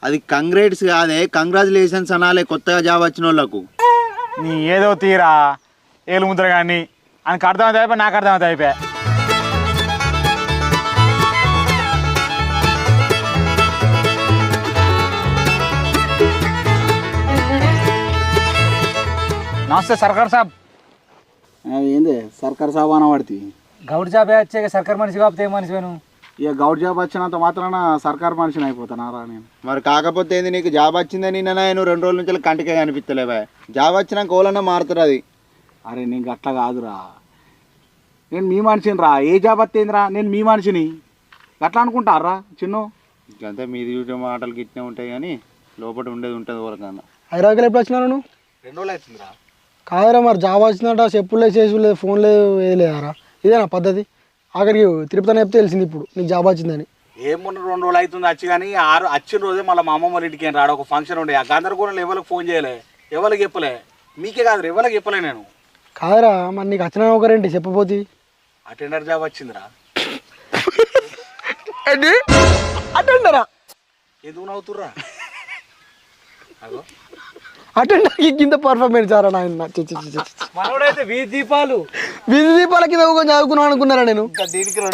అది కంగ్రాట్స్ కాదే, కంగ్రాచులేషన్స్ అనాలే కొత్తగా జాబ్ వచ్చిన వాళ్ళకు. నీ ఏదో తీరా ఏలు ముద్ర కానీ ఆయనకు అర్థమైతే అయిపోయి, నాకు అర్థమైతే అయిపోయా. నమస్తే సర్కార్ సాబ్. ఏంది సర్కార్ సాబ్ అనబడితే గౌడ్ జాబ్ వచ్చే సర్కార్ మనిషి కాకపోతే ఏం మనిషి వేను? ఇక గౌడ్ జాబ్ వచ్చినంత మాత్రాన సర్కార్ మనిషిని అయిపోతానారా నేను? మరి కాకపోతే ఏంది, నీకు జాబ్ వచ్చిందని నేను 2 రోజుల నుంచి కంటికే కనిపిస్తలేవా? జాబ్ వచ్చినాక ఓలన్నా మారుతుంది అది. అరే నీకు అట్లా కాదురా, నేను మీ మనిషిని రా. ఏ జాబ్ వస్తేందిరా, నేను మీ మనిషిని. అట్లా అనుకుంటారా చిన్ను? ఇంకంతే మీది యూట్యూబ్ మాటలు గిట్నే ఉంటాయి కానీ లోపల ఉండేది ఉంటుంది ఊరకన్నా. హైదరాబాద్లో ఎప్పుడు వచ్చినా నువ్వు? 2 రోజులు అవుతుందిరా. కాదురా, మరి జాబ్ వచ్చిందట, చెప్పులే చేసులేదు, ఫోన్లే ఏది లేదారా? ఇదేనా పద్ధతి? ఆఖరికి తిరుపతి చెప్తే తెలిసింది ఇప్పుడు నీకు జాబ్ వచ్చిందని. ఏమున్న 2 రోజులు అవుతుంది వచ్చి, కానీ వచ్చిన రోజే మళ్ళీ మా అమ్మమ్మ వాళ్ళ ఇంటికి రాడు. ఒక ఫంక్షన్ ఉండే, ఆ గందరగోళంలో ఎవరికి ఫోన్ చేయలే, ఎవరికి చెప్పలే. మీకే కాదు ఎవరికి చెప్పలే నేను. కాదురా, మరి నీకు వచ్చిన ఒకరేంటి చెప్పబోతి? అటెండర్ జాబ్ వచ్చిందిరా. అటెండరా? ఎందుకు నవ్వుతుర్రా? అటెండర్కి కింద పర్ఫార్మెన్స్ ఆరా నాయన. మనోడైతే వీధి దీపాలు కింద ఊకొని చదువుకున్నాను అనుకున్నారా నేను? దీనికి 2